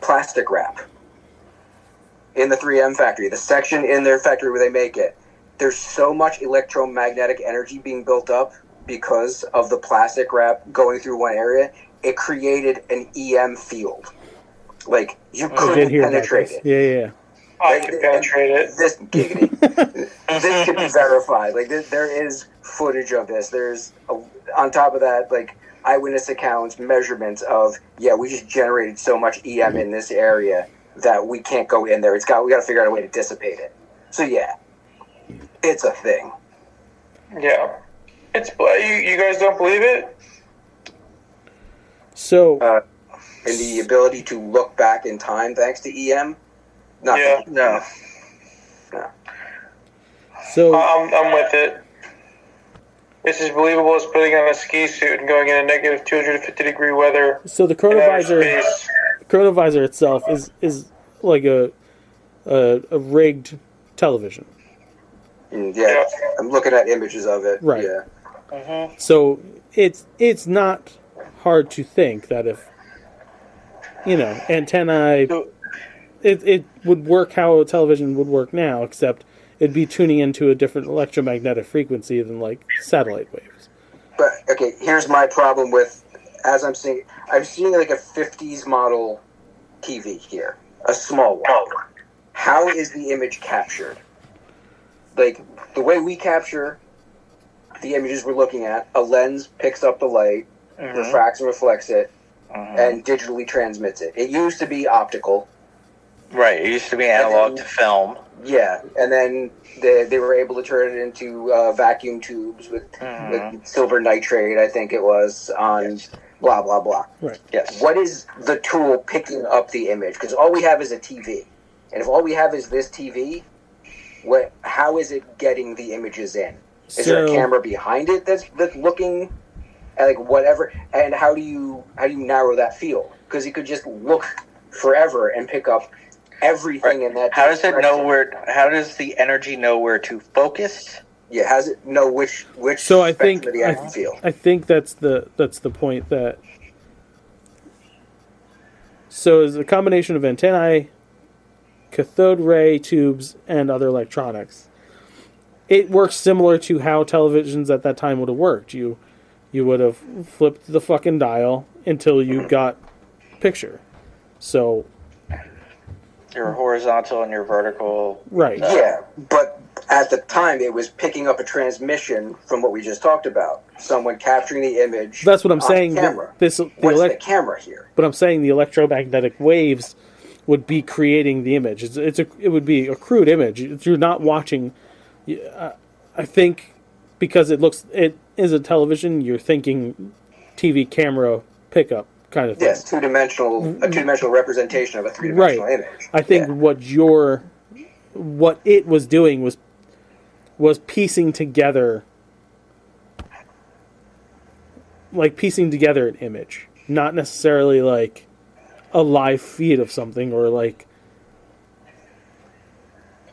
plastic wrap in the 3M factory, the section in their factory where they make it. There's so much electromagnetic energy being built up because of the plastic wrap going through one area. It created an EM field. Like, you couldn't penetrate it. Yeah. I can penetrate it. This giggity. This can be verified. Like, there is footage of this. There's, on top of that, like, eyewitness accounts, measurements of, we just generated so much EM in this area that we can't go in there. We got to figure out a way to dissipate it. So, it's a thing. Yeah. It's you guys don't believe it? So, and the ability to look back in time thanks to EM? Nothing. Yeah. No. So I'm with it. It's as believable as putting on a ski suit and going in a negative 250-degree weather. So the chronovisor itself is like a rigged television. Yeah, I'm looking at images of it. Right. Yeah. Mm-hmm. So it's not hard to think that if antennae, it would work how a television would work now, except it'd be tuning into a different electromagnetic frequency than like satellite waves. But okay, here's my problem with I'm seeing like a 50s model TV here, a small one. How is the image captured? Like, the way we capture the images we're looking at, a lens picks up the light, refracts and reflects it, and digitally transmits it. It used to be optical. Right, it used to be analog to film. Yeah, and then they were able to turn it into vacuum tubes with silver nitrate, I think it was, on blah, blah, blah. Right. Yes. What is the tool picking up the image? Because all we have is a TV. And if all we have is this TV, how is it getting the images in? Is there a camera behind it that's looking at like whatever? And how do you narrow that field? Because it could just look forever and pick up everything in that. How does it know where? How does the energy know where to focus? Yeah, how does it know which? So I think of the active field? I think that's the point that. So it's a combination of antennae, cathode ray tubes, and other electronics. It works similar to how televisions at that time would have worked. You would have flipped the fucking dial until you got picture. So your horizontal and your vertical. Right. Yeah, but at the time it was picking up a transmission from what we just talked about. Someone capturing the image. That's what I'm saying. Camera. What's the camera here? But I'm saying the electromagnetic waves would be creating the image. It would be a crude image. You're not watching. I think because it is a television, you're thinking TV camera pickup kind of thing. Yes, a two-dimensional representation of a three-dimensional image. I think what it was doing was piecing together an image, not necessarily like a live feed of something or like.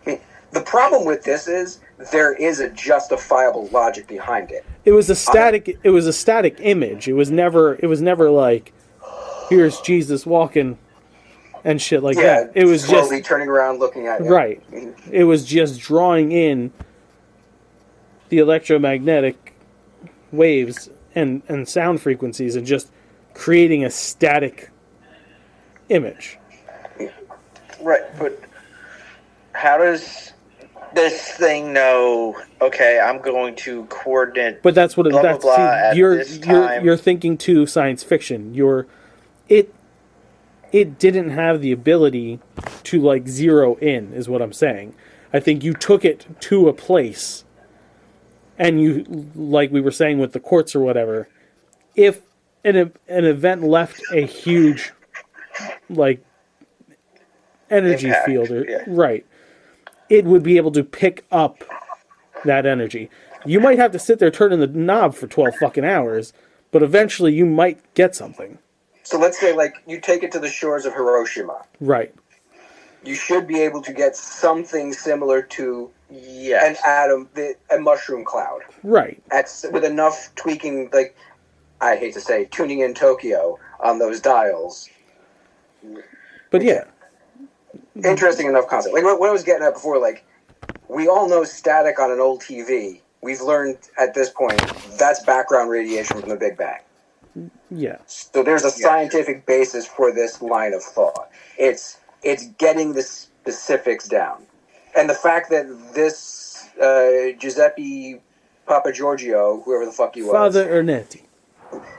The problem with this is there is a justifiable logic behind it. It was a static. It was a static image. It was never like, here's Jesus walking, and shit like that. It was slowly just turning around, looking at you. Right. It was just drawing in the electromagnetic waves and sound frequencies and just creating a static image. Right, but how does this thing know? Okay, I'm going to coordinate. But that's what blah, that's. blah, blah, See, you're thinking too science fiction. It didn't have the ability to like zero in, is what I'm saying. I think you took it to a place, and you, like we were saying with the quartz or whatever, if an event left a huge like energy Impact, field, yeah. right, it would be able to pick up that energy. You might have to sit there turning the knob for 12 fucking hours, but eventually you might get something. So let's say, like, you take it to the shores of Hiroshima. Right. you should be able to get something similar to an Yes. atom, a mushroom cloud. Right. With enough tweaking, like, I hate to say, tuning in Tokyo on those dials. But yeah. Interesting enough concept. Like, what I was getting at before, like, we all know static on an old TV. We've learned at this point that's background radiation from the Big Bang. Yeah. So there's a scientific basis for this line of thought. It's getting the specifics down. And the fact that this Giuseppe Papagiorgio, whoever the fuck he was, Father Ernetti.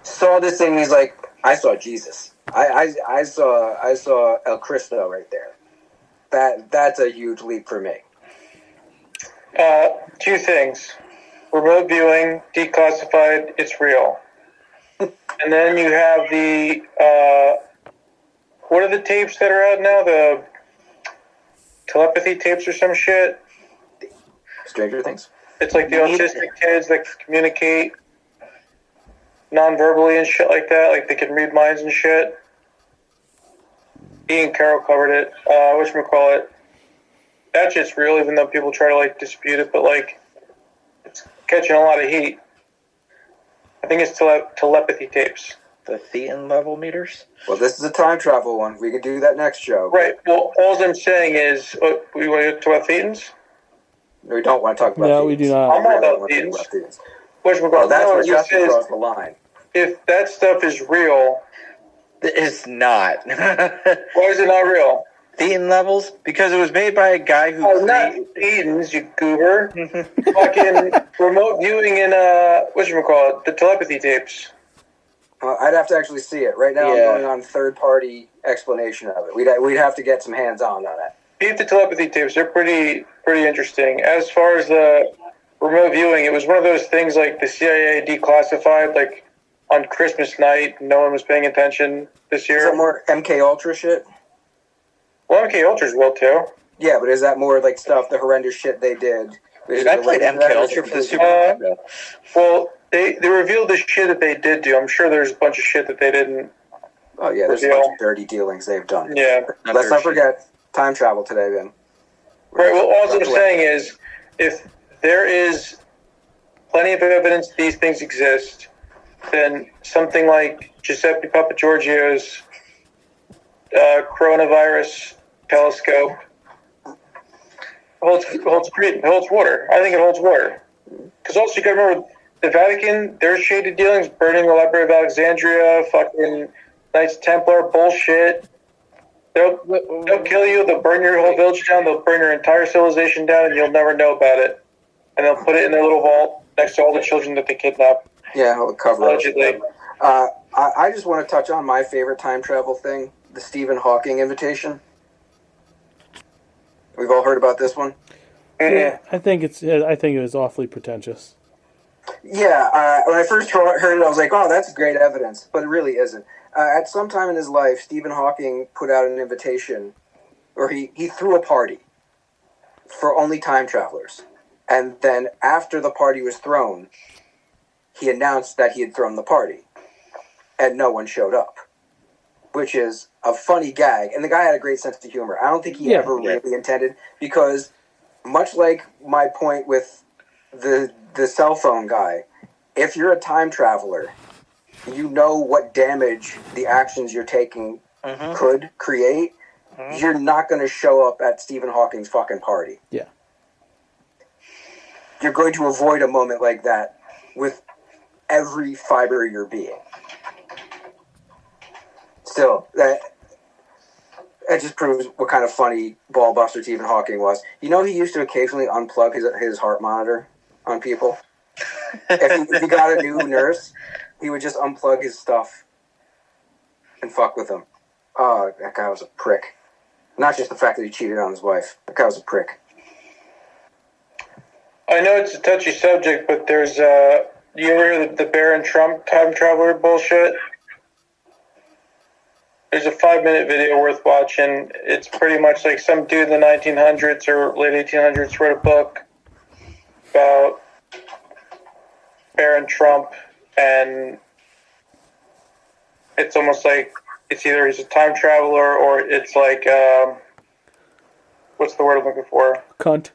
saw this thing and he's like, I saw Jesus. I saw El Cristo right there. That's a huge leap for me. Two things. Remote viewing, declassified, it's real. And then you have the, what are the tapes that are out now? The telepathy tapes or some shit? Stranger Things. It's like the autistic kids that communicate non-verbally and shit like that. Like they can read minds and shit. Ian Carroll covered it. Whatchamacallit. That shit's real, even though people try to like dispute it, but like it's catching a lot of heat. I think it's telepathy tapes. The Thetan level meters? Well, this is a time travel one. We can do that next show. Right. Well, all I'm saying is, we want to talk about Thetans? We don't want to talk about No, Thetans. we do not. I'm all about want to talk Thetans. about Thetans. Whatchamacallit. Well, that's No, where it Justin says, draws the line. if that stuff is real, It's not. why is it not real? Thetan levels? Because it was made by a guy who... Oh, not Thetans, you goober. Fucking remote viewing and, whatchamacallit, the telepathy tapes. I'd have to actually see it. Right now Yeah. I'm going on third-party explanation of it. We'd have to get some hands-on on it. Beat the telepathy tapes. They're pretty interesting. As far as the remote viewing, it was one of those things like the CIA declassified, like on Christmas night. No one was paying attention this Is year. that more MK Ultra shit? Well, MK Ultra's real too. Yeah, but is that more like stuff, the horrendous shit they did? Dude, I played MK Ultra for the Super Nintendo. Well, they revealed the shit that they did do. I'm sure there's a bunch of shit that they didn't. Oh yeah, there's a bunch of dirty dealings they've done. Yeah. Let's not forget time travel today, then. Right. Well, all I'm saying is, if there is plenty of evidence these things exist, then something like Giuseppe Papagiorgio's coronavirus telescope holds water. I think it holds water. Because also you got to remember, the Vatican, their shady dealings, burning the Library of Alexandria, fucking Knights Templar bullshit. They'll kill you. They'll burn your whole village down. They'll burn your entire civilization down, and you'll never know about it. And they'll put it in their little vault next to all the children that they kidnap. Yeah, I'll cover Allegedly. it. I just want to touch on my favorite time travel thing, the Stephen Hawking invitation. We've all heard about this one. Yeah, I think it was awfully pretentious. Yeah, when I first heard it, I was like, oh, that's great evidence. But it really isn't. At some time in his life, Stephen Hawking put out an invitation, or he threw a party for only time travelers. And then after the party was thrown, he announced that he had thrown the party. And no one showed up. Which is a funny gag. And the guy had a great sense of humor. I don't think he ever really intended, because much like my point with the cell phone guy, if you're a time traveler, you know what damage the actions you're taking could create. You're not going to show up at Stephen Hawking's fucking party. Yeah. You're going to avoid a moment like that with every fiber of your being. Still, that just proves what kind of funny ballbuster Stephen Hawking was. You know, he used to occasionally unplug his heart monitor on people. If he got a new nurse, he would just unplug his stuff and fuck with them. Oh, that guy was a prick. Not just the fact that he cheated on his wife. That guy was a prick. I know it's a touchy subject, but there's you ever hear the Barron Trump time traveler bullshit? There's a 5-minute video worth watching. It's pretty much like some dude in the 1900s or late 1800s wrote a book about Barron Trump, and it's almost like it's either he's a time traveler or it's like what's the word I'm looking for? Cunt.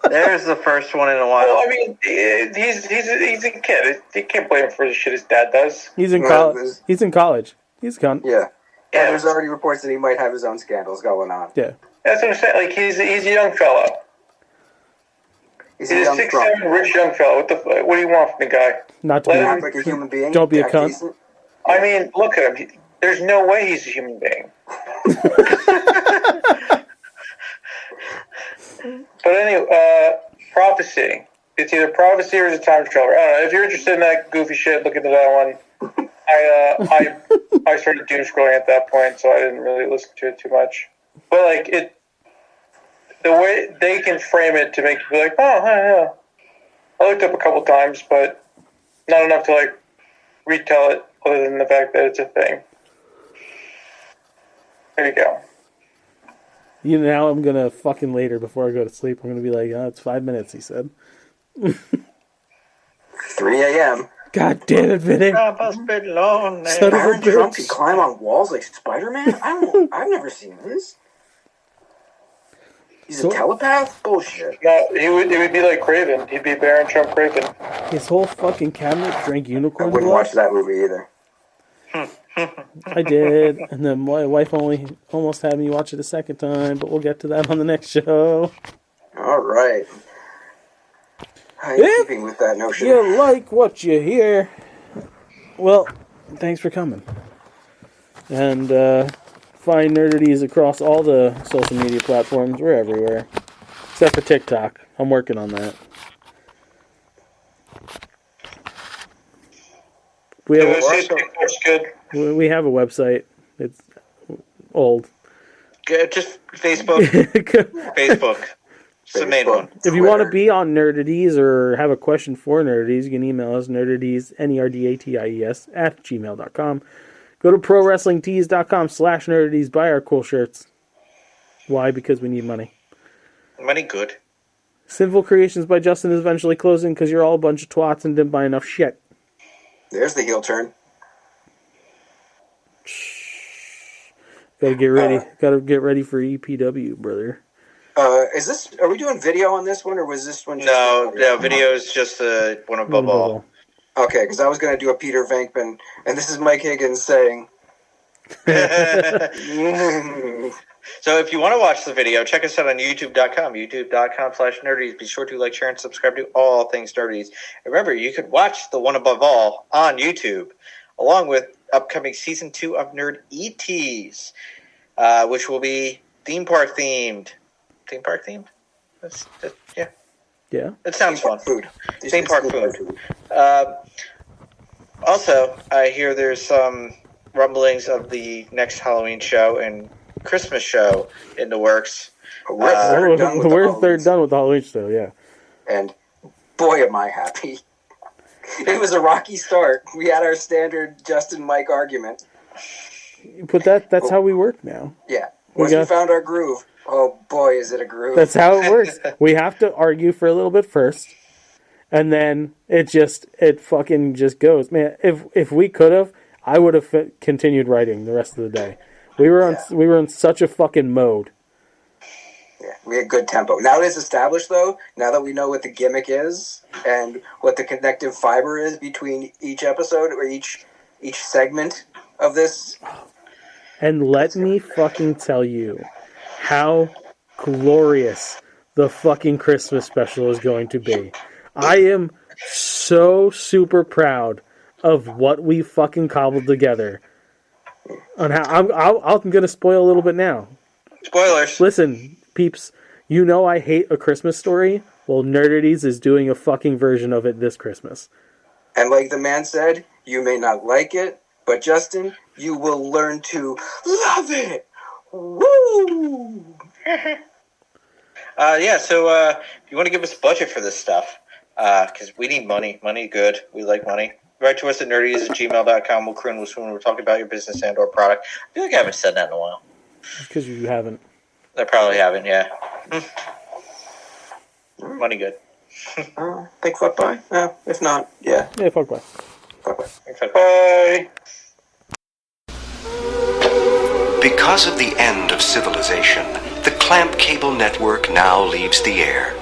There's the first one in a while. Well, I mean, he's a kid. You can't blame him for the shit his dad does. He's in college. He's in college. He's a cunt. Yeah. Yeah. And there's already reports that he might have his own scandals going on. Yeah. That's what I'm saying. Like, he's a young fellow. He's He's a a young 6'7" rich young fellow. What do you want from the guy? Not to Let be. him act like a human being. Don't be a act cunt. decent. I mean, look at him. There's no way he's a human being. But anyway, Prophecy. It's either Prophecy or it's a time traveler. I don't know. If you're interested in that goofy shit, look into that one. I started doom scrolling at that point, so I didn't really listen to it too much. But like the way they can frame it to make you be like, oh, yeah. I looked up a couple times, but not enough to like retell it, other than the fact that it's a thing. There you go. You know, now I'm gonna fucking later before I go to sleep. I'm gonna be like, oh, it's 5 minutes. He said. 3 a.m. God damn it, Vinny. Grandpa's been lonely. Son of a Byron Trump bitch. can climb on walls like Spider-Man? I've never seen this. He's So- a telepath? Bullshit. No, it would be like Craven. He'd be Baron Trump Craven. His whole fucking cabinet drank I unicorn wouldn't blood. watch that movie either. I did, and then my wife almost had me watch it a second time, but we'll get to that on the next show. All right. I'm Yeah. keeping with that notion. You like what you hear. Well, thanks for coming. And find Nerdities across all the social media platforms. We're everywhere. Except for TikTok. I'm working on that. We have, That's good. we have a website. It's old. Just Facebook. Facebook. It's the main one. If you want to Twitter. be on Nerdities or have a question for Nerdities, you can email us nerdities, nerdaties, @gmail.com. Go to prowrestlingtees.com/nerdities. Buy our cool shirts. Why? Because we need money. Money good. Sinful Creations by Justin is eventually closing because you're all a bunch of twats and didn't buy enough shit. There's the heel turn. Gotta get ready. Gotta get ready for EPW, brother. Are we doing video on this one, or was this one just... No, video is just the one above all. Okay, because I was going to do a Peter Venkman, and this is Mike Higgins saying... So if you want to watch the video, check us out on youtube.com, youtube.com/nerdies. Be sure to like, share, and subscribe to all things nerdies. Remember, you could watch the one above all on YouTube, along with upcoming season 2 of Nerd ETs, which will be theme park themed. Theme park themed? Yeah. Yeah. It sounds fun. Food. Theme park food. Also, I hear there's some rumblings of the next Halloween show and Christmas show in the works. We're third done with the We're Halloween third done with the Halloween show, yeah. And boy, am I happy. It was a rocky start. We had our standard Justin Mike argument. But that's how we work now. Yeah. Once we found our groove, oh boy, is it a groove. That's how it works. We have to argue for a little bit first, and then it fucking just goes. Man, if we could have, I would have continued writing the rest of the day. We were in such a fucking mode. Yeah, we had good tempo. Now it is established, though, now that we know what the gimmick is and what the connective fiber is between each episode or each segment of this. And let me fucking tell you how glorious the fucking Christmas special is going to be. I am so super proud of what we fucking cobbled together. On how I'm gonna spoil a little bit now. Spoilers. Listen, peeps, you know I hate A Christmas Story. Well, Nerdities is doing a fucking version of it this Christmas. And like the man said, you may not like it, but Justin, you will learn to love it. Woo! So if you want to give us a budget for this stuff, because we need money. Money good. We like money. Write to us at nerdies@gmail.com. We'll croon when we're talking about your business and or product. I feel like I haven't said that in a while. Because you haven't. I probably haven't, yeah. Money good. Think fuck bye? If not, yeah. Yeah, fuck bye. Fuck bye. Bye. Because of the end of civilization, the Clamp Cable Network now leaves the air.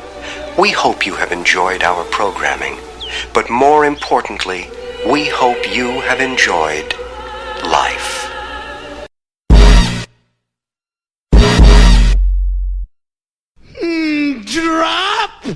We hope you have enjoyed our programming, but more importantly, we hope you have enjoyed life.